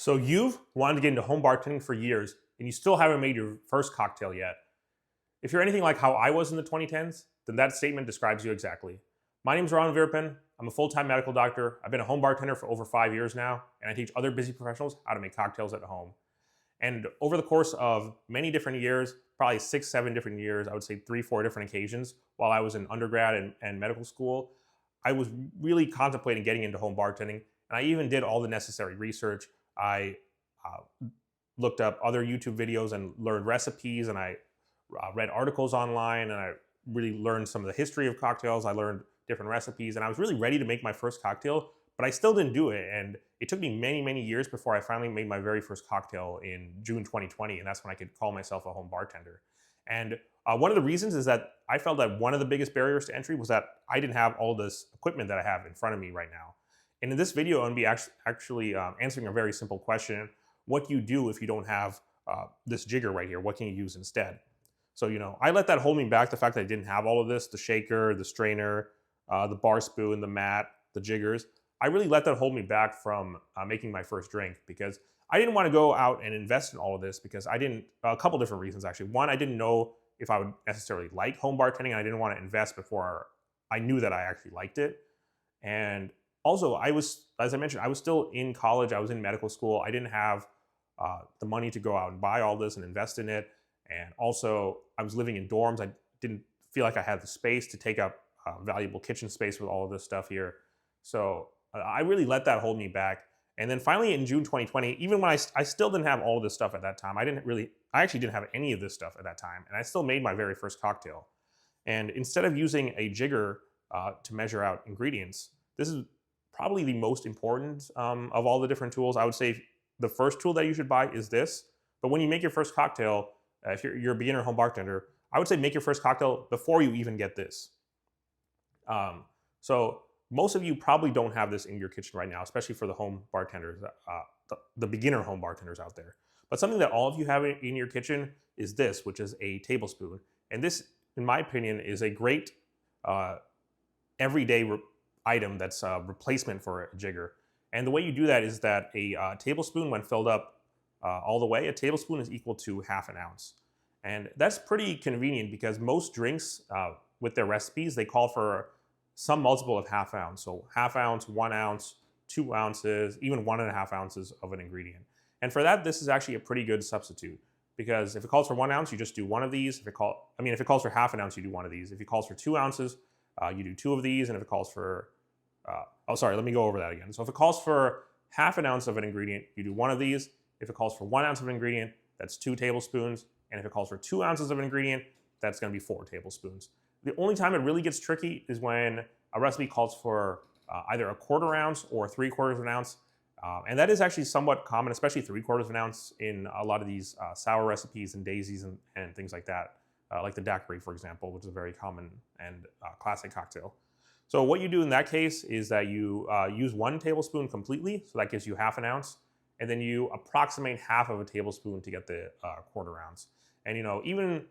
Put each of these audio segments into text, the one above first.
So you've wanted to get into home bartending for years, and you still haven't made your first cocktail yet. If you're anything like how I was in the 2010s, then that statement describes you exactly. My name's Ron Virpin. I'm a full-time medical doctor. I've been a home bartender for over 5 years now, and I teach other busy professionals how to make cocktails at home. And over the course of many different years, probably 6, 7 different years, I would say 3, 4 different occasions, while I was in undergrad and medical school, I was really contemplating getting into home bartending. And I even did all the necessary research. I looked up other YouTube videos and learned recipes, and I read articles online, and I really learned some of the history of cocktails. I learned different recipes, and I was really ready to make my first cocktail, but I still didn't do it. And it took me many, many years before I finally made my very first cocktail in June 2020, and that's when I could call myself a home bartender. And one of the reasons is that I felt that one of the biggest barriers to entry was that I didn't have all this equipment that I have in front of me right now. And in this video, I'm going to be actually answering a very simple question. What do you do if you don't have this jigger right here? What can you use instead? So, I let that hold me back, the fact that I didn't have all of this, the shaker, the strainer, the bar spoon, the mat, the jiggers. I really let that hold me back from making my first drink, because I didn't want to go out and invest in all of this, because a couple different reasons actually. One, I didn't know if I would necessarily like home bartending, and I didn't want to invest before I knew that I actually liked it. And also, as I mentioned, I was still in college. I was in medical school. I didn't have the money to go out and buy all this and invest in it. And also, I was living in dorms. I didn't feel like I had the space to take up valuable kitchen space with all of this stuff here. So I really let that hold me back. And then finally in June 2020, even when I still didn't have all of this stuff at that time, I actually didn't have any of this stuff at that time, and I still made my very first cocktail. And instead of using a jigger to measure out ingredients, this is probably the most important of all the different tools. I would say the first tool that you should buy is this. But when you make your first cocktail, if you're a beginner home bartender, I would say make your first cocktail before you even get this. So most of you probably don't have this in your kitchen right now, especially for the home bartenders, the beginner home bartenders out there. But something that all of you have in your kitchen is this, which is a tablespoon. And this, in my opinion, is a great everyday item that's a replacement for a jigger. And the way you do that is that a tablespoon, when filled up all the way, a tablespoon is equal to ½ an ounce. And that's pretty convenient, because most drinks with their recipes, they call for some multiple of ½ ounce. So ½ ounce, 1 ounce, 2 ounces, even 1.5 ounces of an ingredient. And for that, this is actually a pretty good substitute, because if it calls for 1 ounce, you just do one of these. If it calls for ½ an ounce, you do one of these. If it calls for 2 ounces, you do 2 of these. And if it calls for, let me go over that again. So if it calls for ½ an ounce of an ingredient, you do one of these. If it calls for 1 ounce of an ingredient, that's 2 tablespoons. And if it calls for 2 ounces of an ingredient, that's going to be 4 tablespoons. The only time it really gets tricky is when a recipe calls for either a 1/4 ounce or 3/4 of an ounce. And that is actually somewhat common, especially 3/4 of an ounce in a lot of these sour recipes and daisies and things like that, like the daiquiri, for example, which is a very common and classic cocktail. So what you do in that case is that you use 1 tablespoon completely, so that gives you ½ an ounce, and then you approximate ½ of a tablespoon to get the 1/4 ounce. And even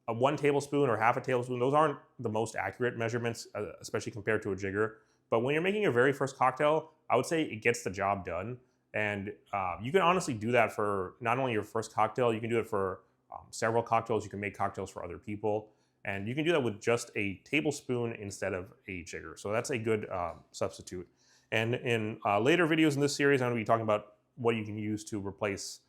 a 1 tablespoon or ½ a tablespoon, those aren't the most accurate measurements, especially compared to a jigger. But when you're making your very first cocktail, I would say it gets the job done. And you can honestly do that for not only your first cocktail, you can do it for several cocktails. You can make cocktails for other people. And you can do that with just a tablespoon instead of a jigger. So that's a good substitute. And in later videos in this series, I'm going to be talking about what you can use to replace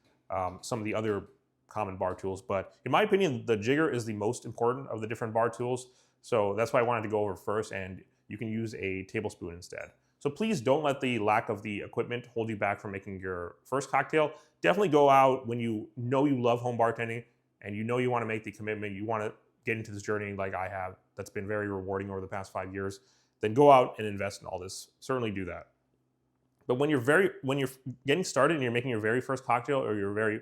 some of the other common bar tools. But in my opinion, the jigger is the most important of the different bar tools. So that's why I wanted to go over first, and you can use a tablespoon instead. So please don't let the lack of the equipment hold you back from making your first cocktail. Definitely go out when you know you love home bartending and you know you want to make the commitment, you want to get into this journey like I have, that's been very rewarding over the past 5 years, then go out and invest in all this. Certainly do that. But when you're getting started and you're making your very first cocktail, or your very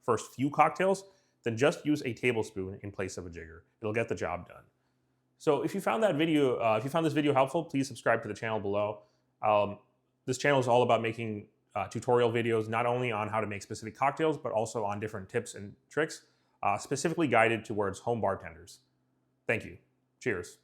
first few cocktails, then just use a tablespoon in place of a jigger. It'll get the job done. So if you found this video helpful, please subscribe to the channel below. This channel is all about making tutorial videos, not only on how to make specific cocktails, but also on different tips and tricks, specifically guided towards home bartenders. Thank you. Cheers.